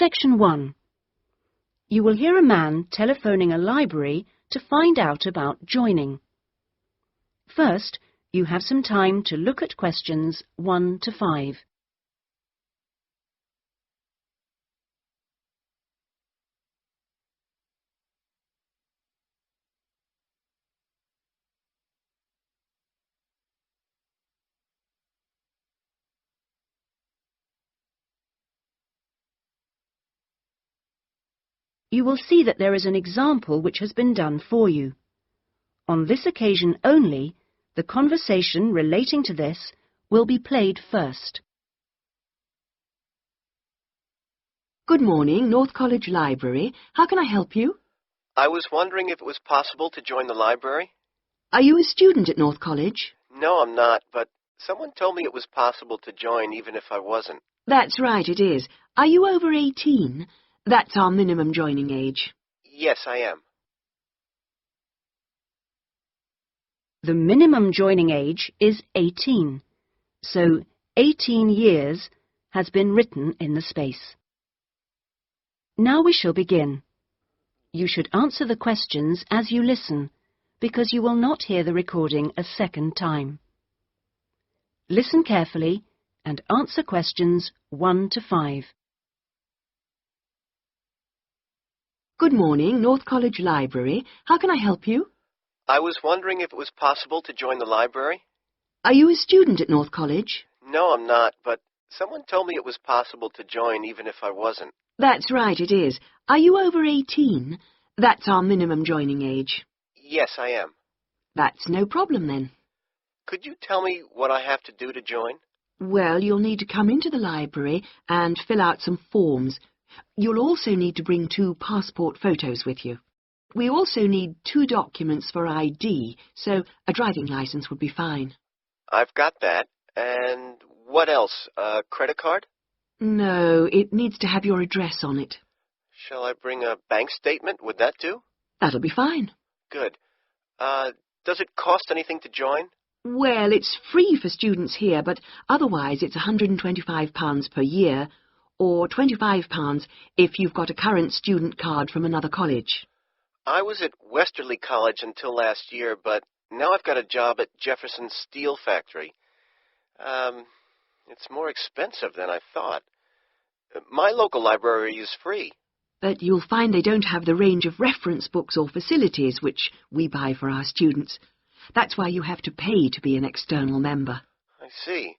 Section 1. You will hear a man telephoning a library to find out about joining. First, you have some time to look at questions 1 to 5. You will see that there is an example which has been done for you. On this occasion only, the conversation relating to this will be played first. Good morning, North College Library. How can I help you? I was wondering if it was possible to join the library. Are you a student at North College? No, I'm not, but someone told me it was possible to join even if I wasn't. That's right, it is. Are you over 18? That's our minimum joining age. Yes, I am. The minimum joining age is 18, so 18 years has been written in the space. Now we shall begin. You should answer the questions as you listen, because you will not hear the recording a second time. Listen carefully and answer questions 1 to 5. Good morning, North College Library. How can I help you? I was wondering if it was possible to join the library. Are you a student at North College? No, I'm not, but someone told me it was possible to join even if I wasn't. That's right, it is. Are you over 18? That's our minimum joining age. Yes, I am. That's no problem then. Could you tell me what I have to do to join? Well, you'll need to come into the library and fill out some forms. You'll also need to bring 2 passport photos with you. We also need 2 documents for ID, so a driving license would be fine. I've got that. And what else? A credit card? No, it needs to have your address on it. Shall I bring a bank statement? Would that do? That'll be fine. Good. Does it cost anything to join? Well, it's free for students here, but otherwise it's £125 per year, or £25 if you've got a current student card from another college. I was at Westerly College until last year, but now I've got a job at Jefferson Steel Factory. It's more expensive than I thought. My local library is free. But you'll find they don't have the range of reference books or facilities which we buy for our students. That's why you have to pay to be an external member. I see.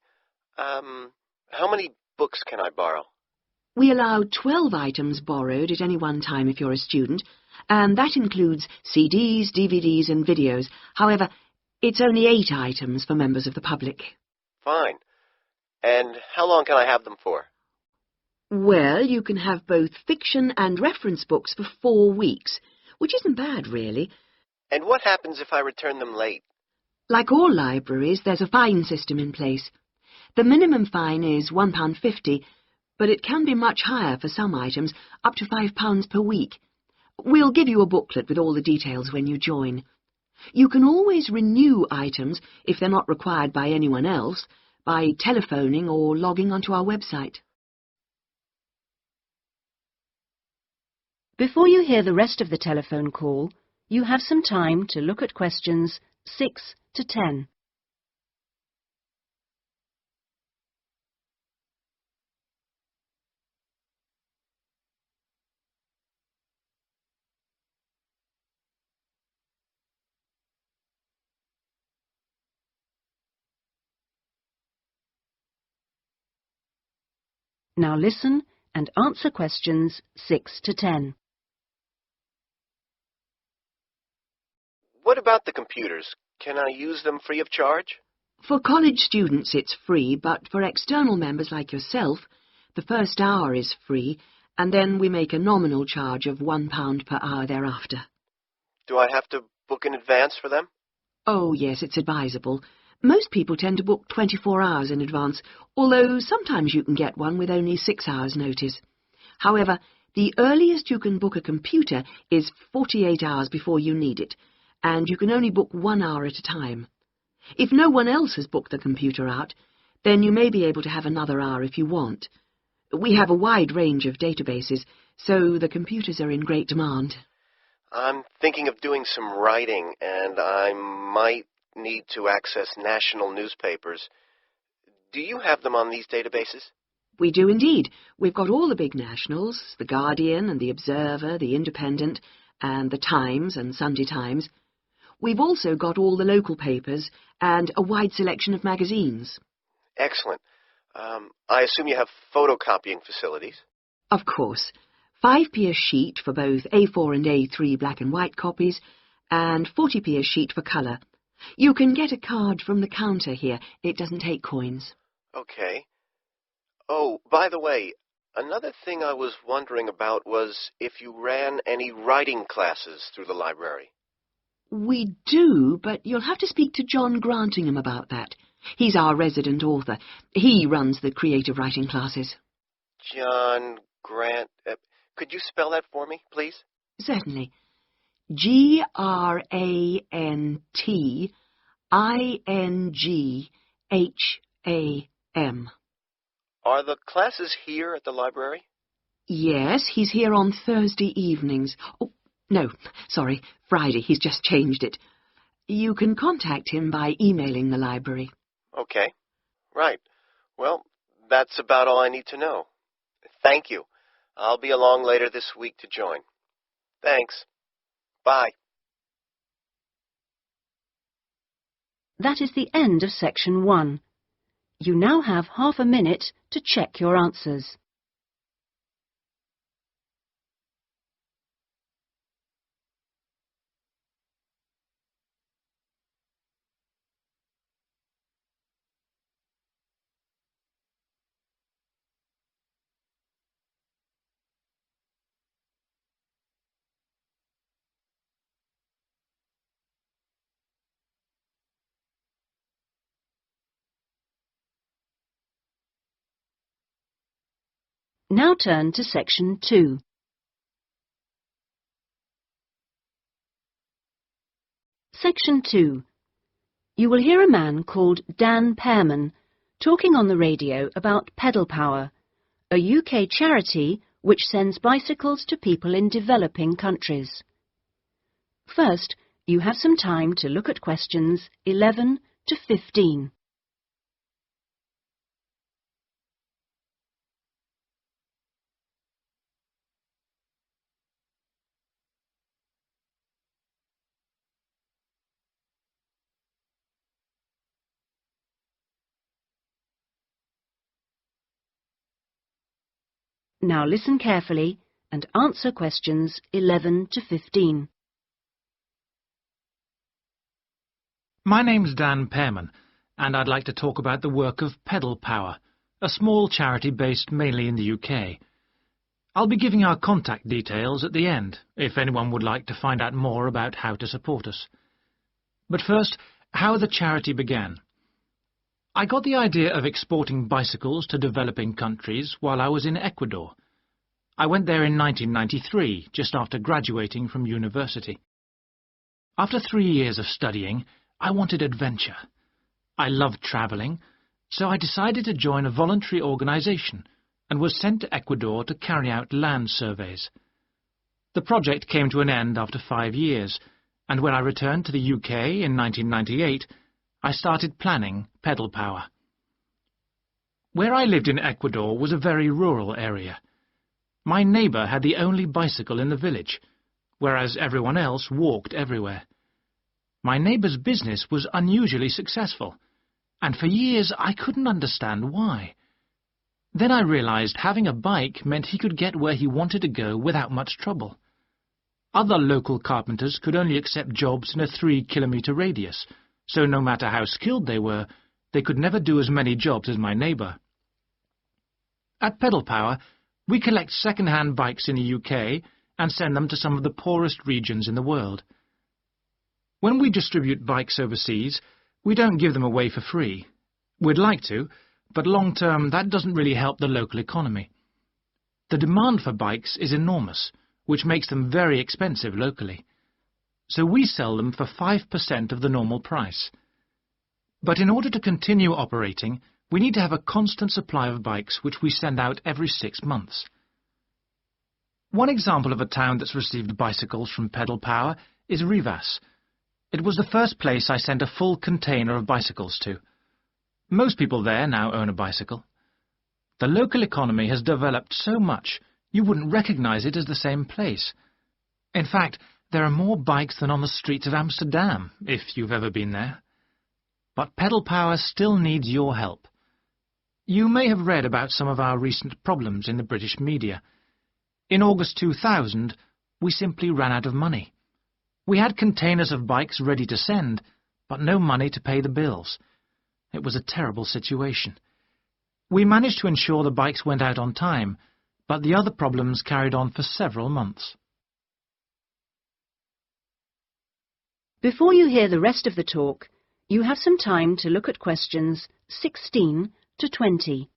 How many books can I borrow? We allow 12 items borrowed at any one time if you're a student, and that includes CDs, DVDs and videos. However, it's only 8 items for members of the public. Fine. And how long can I have them for? Well, you can have both fiction and reference books for 4 weeks, which isn't bad, really. And what happens if I return them late? Like all libraries, there's a fine system in place. The minimum fine is £1.50, but it can be much higher for some items, up to £5 per week. We'll give you a booklet with all the details when you join. You can always renew items, if they're not required by anyone else, by telephoning or logging onto our website. Before you hear the rest of the telephone call, you have some time to look at questions 6 to 10. Now listen and answer questions 6 to 10. What about the computers? Can I use them free of charge? For college students it's free, but for external members like yourself, the first hour is free, and then we make a nominal charge of £1 per hour thereafter. Do I have to book in advance for them? Oh, yes, it's advisable. Most people tend to book 24 hours in advance, although sometimes you can get one with only 6 hours' notice. However, the earliest you can book a computer is 48 hours before you need it, and you can only book 1 hour at a time. If no one else has booked the computer out, then you may be able to have another hour if you want. We have a wide range of databases, so the computers are in great demand. I'm thinking of doing some writing, and I might need to access national newspapers. Do you have them on these databases? We do indeed. We've got all the big nationals, The Guardian and The Observer, The Independent, and The Times and Sunday Times. We've also got all the local papers and a wide selection of magazines. Excellent. I assume you have photocopying facilities? Of course. 5p a sheet for both A4 and A3 black and white copies, and 40p a sheet for colour. You can get a card from the counter here. It doesn't take coins. Okay. Oh, by the way, another thing I was wondering about was if you ran any writing classes through the library. We do, but you'll have to speak to John Grantingham about that. He's our resident author. He runs the creative writing classes. John Grant... could you spell that for me, please? Certainly. Grantingham. Are the classes here at the library? Yes, he's here on Thursday evenings. Oh, no, sorry, Friday. He's just changed it. You can contact him by emailing the library. Okay. Right. Well, that's about all I need to know. Thank you. I'll be along later this week to join. Thanks. Bye. That is the end of section 1. You now have half a minute to check your answers. Now turn to section 2. Section 2. You will hear a man called Dan Pearman talking on the radio about Pedal Power, a UK charity which sends bicycles to people in developing countries. First, you have some time to look at questions 11 to 15. Now listen carefully and answer questions 11 to 15. My name's Dan Pearman, and I'd like to talk about the work of Pedal Power, a small charity based mainly in the UK. I'll be giving our contact details at the end, if anyone would like to find out more about how to support us. But first, how the charity began. I got the idea of exporting bicycles to developing countries while I was in Ecuador. I went there in 1993, just after graduating from university. After 3 years of studying, I wanted adventure. I loved travelling, so I decided to join a voluntary organisation and was sent to Ecuador to carry out land surveys. The project came to an end after 5 years, and when I returned to the UK in 1998, I started planning Pedal Power. Where I lived in Ecuador was a very rural area. My neighbour had the only bicycle in the village, whereas everyone else walked everywhere. My neighbour's business was unusually successful, and for years I couldn't understand why. Then I realised having a bike meant he could get where he wanted to go without much trouble. Other local carpenters could only accept jobs in a 3-kilometre radius, so no matter how skilled they were, they could never do as many jobs as my neighbour. At Pedal Power, we collect second-hand bikes in the UK and send them to some of the poorest regions in the world. When we distribute bikes overseas, we don't give them away for free. We'd like to, but long-term that doesn't really help the local economy. The demand for bikes is enormous, which makes them very expensive locally. So we sell them for 5% of the normal price. But in order to continue operating, We need to have a constant supply of bikes which we send out every 6 months. One example of a town that's received bicycles from Pedal Power is Rivas. It was the first place I sent a full container of bicycles to. Most people there now own a bicycle. The local economy has developed so much you wouldn't recognize it as the same place. In fact, there are more bikes than on the streets of Amsterdam, if you've ever been there. But Pedal Power still needs your help. You may have read about some of our recent problems in the British media. In August 2000, we simply ran out of money. We had containers of bikes ready to send, but no money to pay the bills. It was a terrible situation. We managed to ensure the bikes went out on time, but the other problems carried on for several months. Before you hear the rest of the talk, you have some time to look at questions 16 to 20.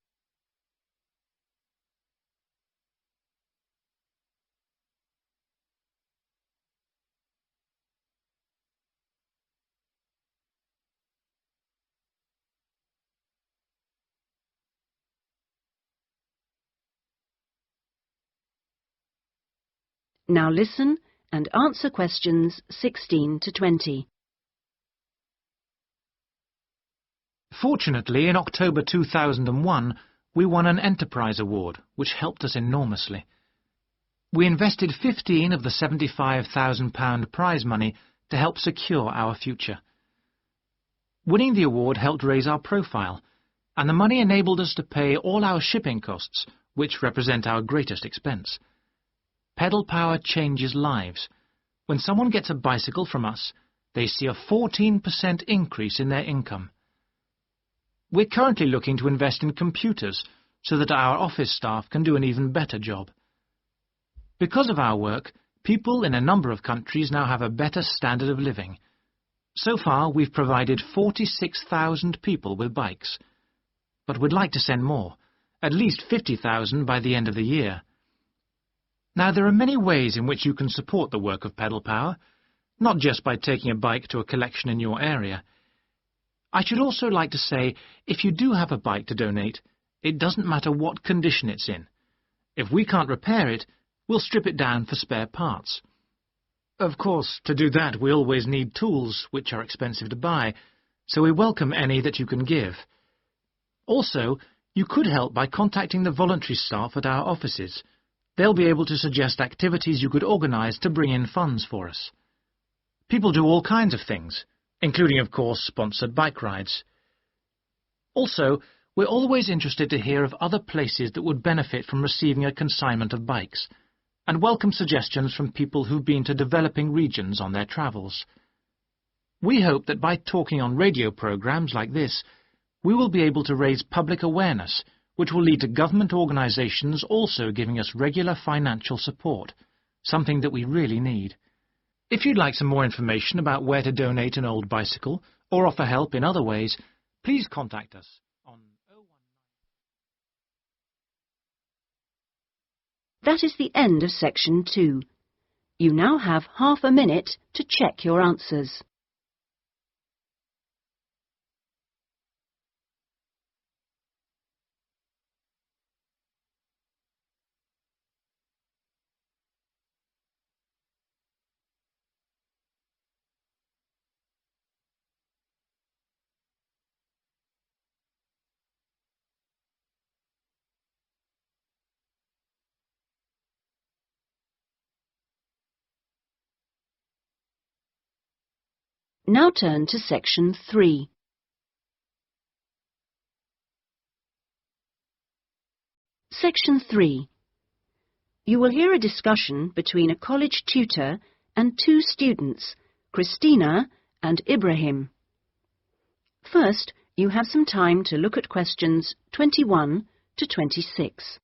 Now listen and answer questions 16 to 20. Fortunately, in October 2001, we won an Enterprise Award, which helped us enormously. We invested 15 of the £75,000 prize money to help secure our future. Winning the award helped raise our profile, and the money enabled us to pay all our shipping costs, which represent our greatest expense. Pedal Power changes lives. When someone gets a bicycle from us, they see a 14% increase in their income. We're currently looking to invest in computers so that our office staff can do an even better job. Because of our work, people in a number of countries now have a better standard of living. So far, we've provided 46,000 people with bikes. But we'd like to send more, at least 50,000 by the end of the year. Now, there are many ways in which you can support the work of Pedal Power, not just by taking a bike to a collection in your area. I should also like to say, if you do have a bike to donate, it doesn't matter what condition it's in. If we can't repair it, we'll strip it down for spare parts. Of course, to do that we always need tools, which are expensive to buy, so we welcome any that you can give. Also, you could help by contacting the voluntary staff at our offices. They'll be able to suggest activities you could organise to bring in funds for us. People do all kinds of things, including, of course, sponsored bike rides. Also, we're always interested to hear of other places that would benefit from receiving a consignment of bikes, and welcome suggestions from people who've been to developing regions on their travels. We hope that by talking on radio programmes like this, we will be able to raise public awareness, which will lead to government organisations also giving us regular financial support, something that we really need. If you'd like some more information about where to donate an old bicycle or offer help in other ways, please contact us on 019. That is the end of section 2. You now have half a minute to check your answers. Now turn to section 3. Section 3. You will hear a discussion between a college tutor and two students, Christina and Ibrahim. First, you have some time to look at questions 21 to 26.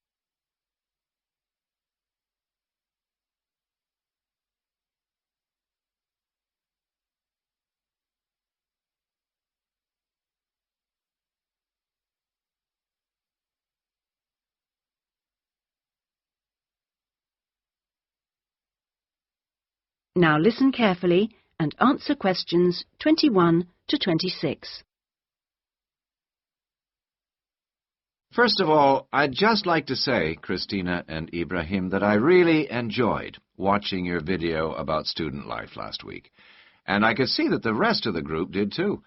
Now listen carefully and answer questions 21 to 26. First of all, I'd just like to say, Christina and Ibrahim, that I really enjoyed watching your video about student life last week. And I could see that the rest of the group did too.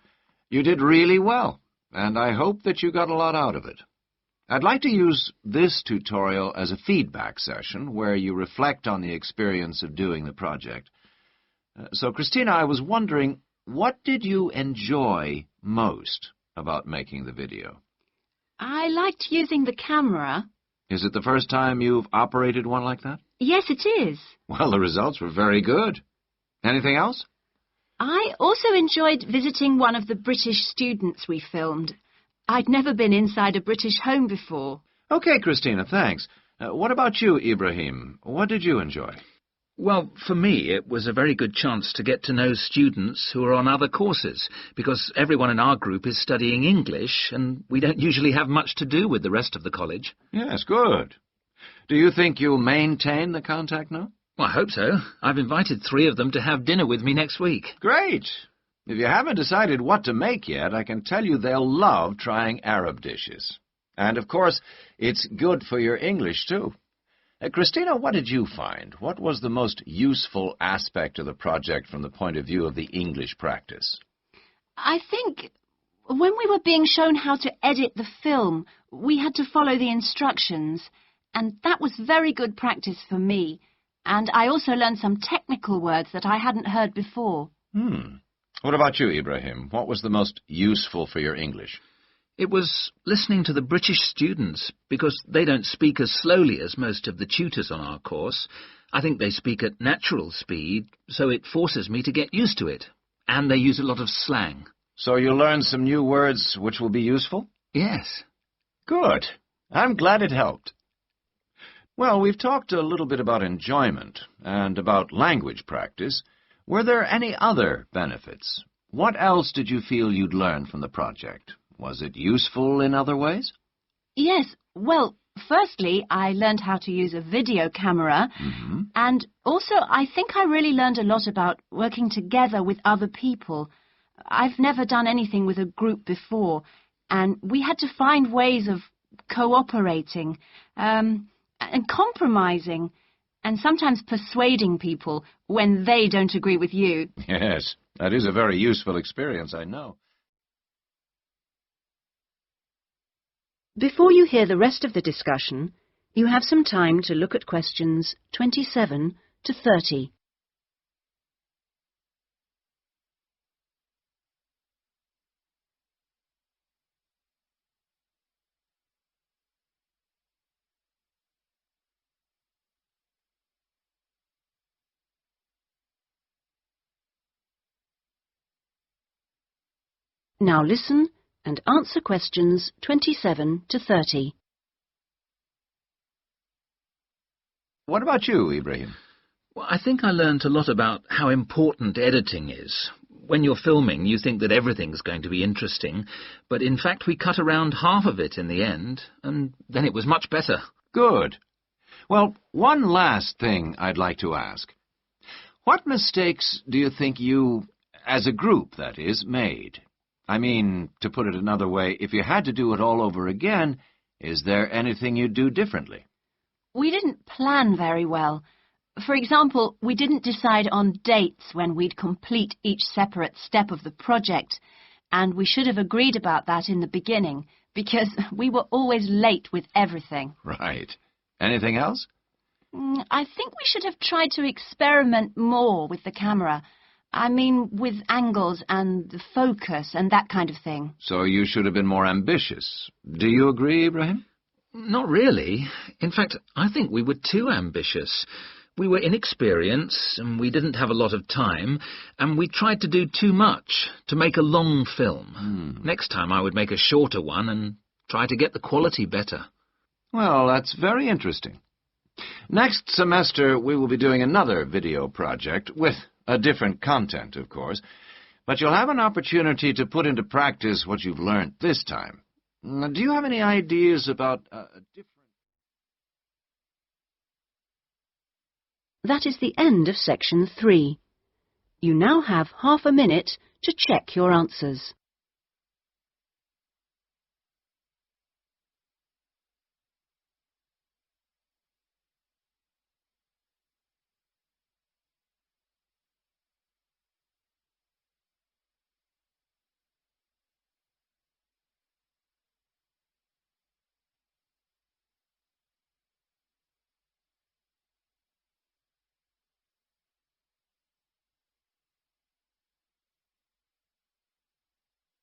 You did really well, and I hope that you got a lot out of it. I'd like to use this tutorial as a feedback session where you reflect on the experience of doing the project. So, Christina, I was wondering, what did you enjoy most about making the video? I liked using the camera. Is it the first time you've operated one like that? Yes, it is. Well, the results were very good. Anything else? I also enjoyed visiting one of the British students we filmed. I'd never been inside a British home before. Okay, Christina, thanks. What about you, Ibrahim? What did you enjoy? Well, for me, it was a very good chance to get to know students who are on other courses, because everyone in our group is studying English, and we don't usually have much to do with the rest of the college. Yes, good. Do you think you'll maintain the contact now? Well, I hope so. I've invited 3 of them to have dinner with me next week. Great. If you haven't decided what to make yet, I can tell you they'll love trying Arab dishes. And, of course, it's good for your English, too. Christina, what did you find? What was the most useful aspect of the project from the point of view of the English practice? I think when we were being shown how to edit the film, we had to follow the instructions, and that was very good practice for me. And I also learned some technical words that I hadn't heard before. What about you, Ibrahim? What was the most useful for your English? It was listening to the British students, because they don't speak as slowly as most of the tutors on our course. I think they speak at natural speed, so it forces me to get used to it. And they use a lot of slang. So you learned some new words which will be useful? Yes. Good. I'm glad it helped. Well, we've talked a little bit about enjoyment and about language practice. Were there any other benefits? What else did you feel you'd learned from the project? Was it useful in other ways? Yes, well, firstly, I learned how to use a video camera, and also I think I really learned a lot about working together with other people. I've never done anything with a group before, and we had to find ways of cooperating and compromising, and sometimes persuading people when they don't agree with you. Yes, that is a very useful experience, I know. Before you hear the rest of the discussion, you have some time to look at questions 27 to 30. Now listen and answer questions 27 to 30. What about you, Ibrahim? Well, I think I learned a lot about how important editing is. When you're filming, you think that everything's going to be interesting, but in fact we cut around half of it in the end, and then it was much better. Good. Well, one last thing I'd like to ask. What mistakes do you think you, as a group, that is, made? I mean, to put it another way, if you had to do it all over again, is there anything you'd do differently? We didn't plan very well. For example, we didn't decide on dates when we'd complete each separate step of the project, and we should have agreed about that in the beginning, because we were always late with everything. Right. Anything else? I think we should have tried to experiment more with the camera. I mean, with angles and the focus and that kind of thing. So you should have been more ambitious. Do you agree, Ibrahim? Not really. In fact, I think we were too ambitious. We were inexperienced, and we didn't have a lot of time, and we tried to do too much, to make a long film. Next time I would make a shorter one and try to get the quality better. Well, that's very interesting. Next semester we will be doing another video project with a different content, of course, but you'll have an opportunity to put into practice what you've learned this time. Do you have any ideas about a different... That is the end of section 3. You now have half a minute to check your answers.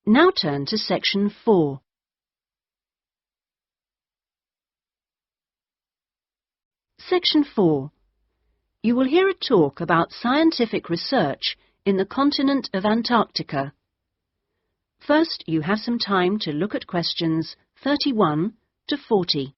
Now turn to Section 4. Section 4. You will hear a talk about scientific research in the continent of Antarctica. First, you have some time to look at questions 31 to 40.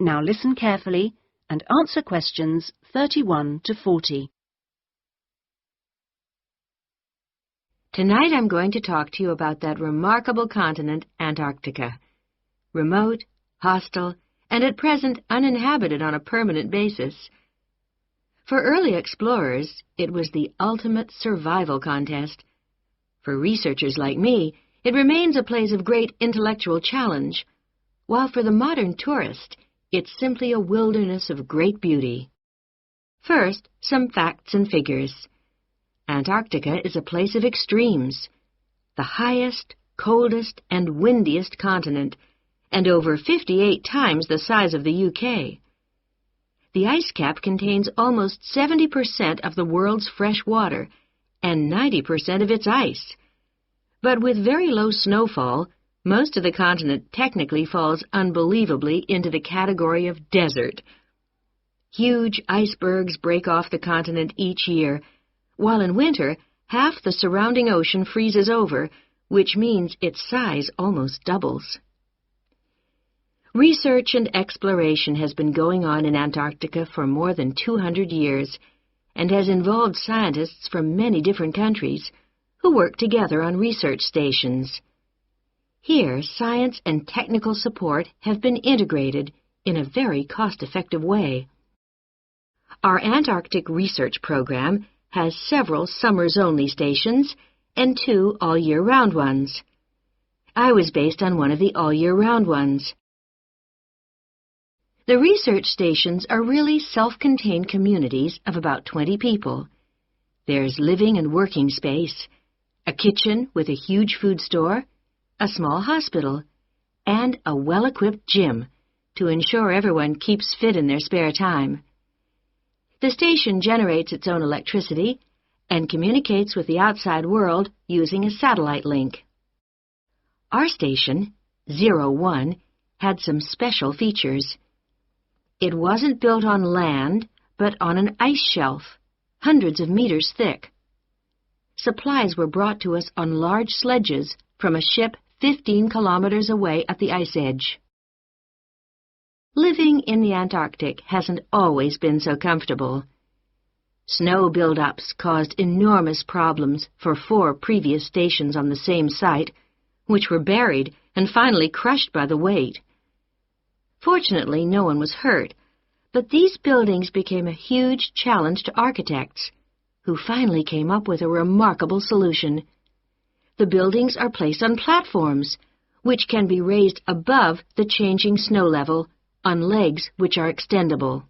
Now listen carefully and answer questions 31 to 40. Tonight I'm going to talk to you about that remarkable continent, Antarctica. Remote, hostile, and at present uninhabited on a permanent basis. For early explorers, it was the ultimate survival contest. For researchers like me, it remains a place of great intellectual challenge, while for the modern tourist, it's simply a wilderness of great beauty. First, some facts and figures. Antarctica is a place of extremes, the highest, coldest, and windiest continent, and over 58 times the size of the UK. The ice cap contains almost 70% of the world's fresh water and 90% of its ice. But with very low snowfall, most of the continent technically falls unbelievably into the category of desert. Huge icebergs break off the continent each year, while in winter, half the surrounding ocean freezes over, which means its size almost doubles. Research and exploration has been going on in Antarctica for more than 200 years and has involved scientists from many different countries who work together on research stations. Here, science and technical support have been integrated in a very cost-effective way. Our Antarctic research program has several summers-only stations and 2 all-year-round ones. I was based on one of the all-year-round ones. The research stations are really self-contained communities of about 20 people. There's living and working space, a kitchen with a huge food store, a small hospital, and a well-equipped gym to ensure everyone keeps fit in their spare time. The station generates its own electricity and communicates with the outside world using a satellite link. Our station, 01, had some special features. It wasn't built on land, but on an ice shelf, hundreds of meters thick. Supplies were brought to us on large sledges from a ship 15 kilometers away at the ice edge. Living in the Antarctic hasn't always been so comfortable. Snow buildups caused enormous problems for 4 previous stations on the same site, which were buried and finally crushed by the weight. Fortunately, no one was hurt, but these buildings became a huge challenge to architects, who finally came up with a remarkable solution. The buildings are placed on platforms, which can be raised above the changing snow level on legs which are extendable.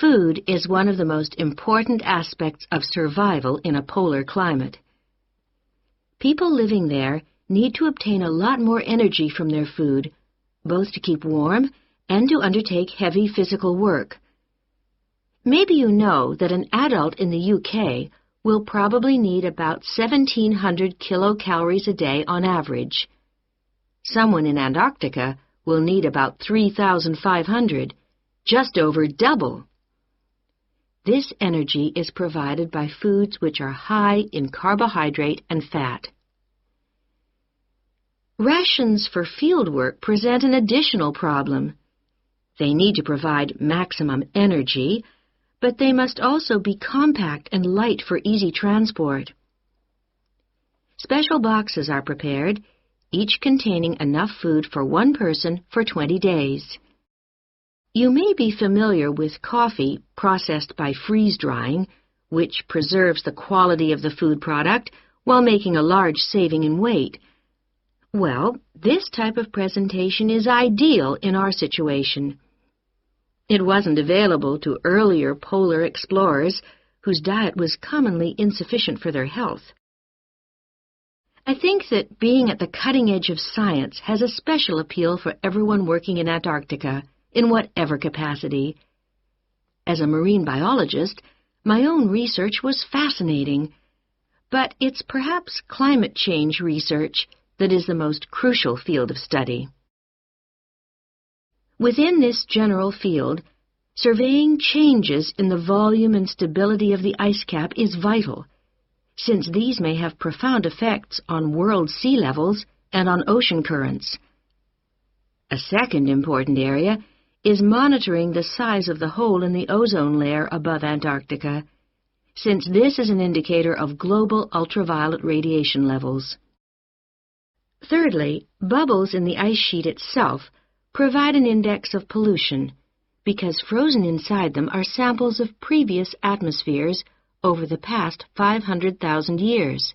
Food is one of the most important aspects of survival in a polar climate. People living there need to obtain a lot more energy from their food, both to keep warm and to undertake heavy physical work. Maybe you know that an adult in the UK will probably need about 1,700 kilocalories a day on average. Someone in Antarctica will need about 3,500, just over double. This energy is provided by foods which are high in carbohydrate and fat. Rations for field work present an additional problem. They need to provide maximum energy, but they must also be compact and light for easy transport. Special boxes are prepared, each containing enough food for one person for 20 days. You may be familiar with coffee processed by freeze-drying, which preserves the quality of the food product while making a large saving in weight. Well, this type of presentation is ideal in our situation. It wasn't available to earlier polar explorers whose diet was commonly insufficient for their health. I think that being at the cutting edge of science has a special appeal for everyone working in Antarctica, in whatever capacity. As a marine biologist, my own research was fascinating, but it's perhaps climate change research that is the most crucial field of study. Within this general field, surveying changes in the volume and stability of the ice cap is vital, since these may have profound effects on world sea levels and on ocean currents. A second important area is monitoring the size of the hole in the ozone layer above Antarctica, since this is an indicator of global ultraviolet radiation levels. Thirdly, bubbles in the ice sheet itself provide an index of pollution, because frozen inside them are samples of previous atmospheres over the past 500,000 years,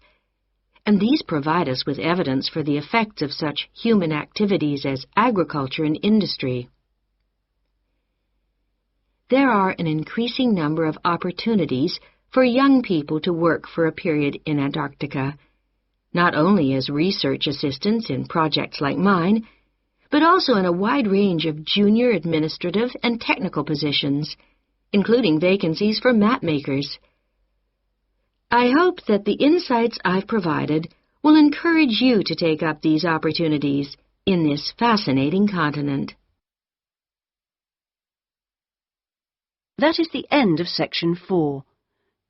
and these provide us with evidence for the effects of such human activities as agriculture and industry. There are an increasing number of opportunities for young people to work for a period in Antarctica, not only as research assistants in projects like mine, but also in a wide range of junior administrative and technical positions, including vacancies for map makers. I hope that the insights I've provided will encourage you to take up these opportunities in this fascinating continent. That is the end of section 4.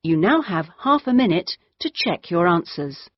You now have half a minute to check your answers.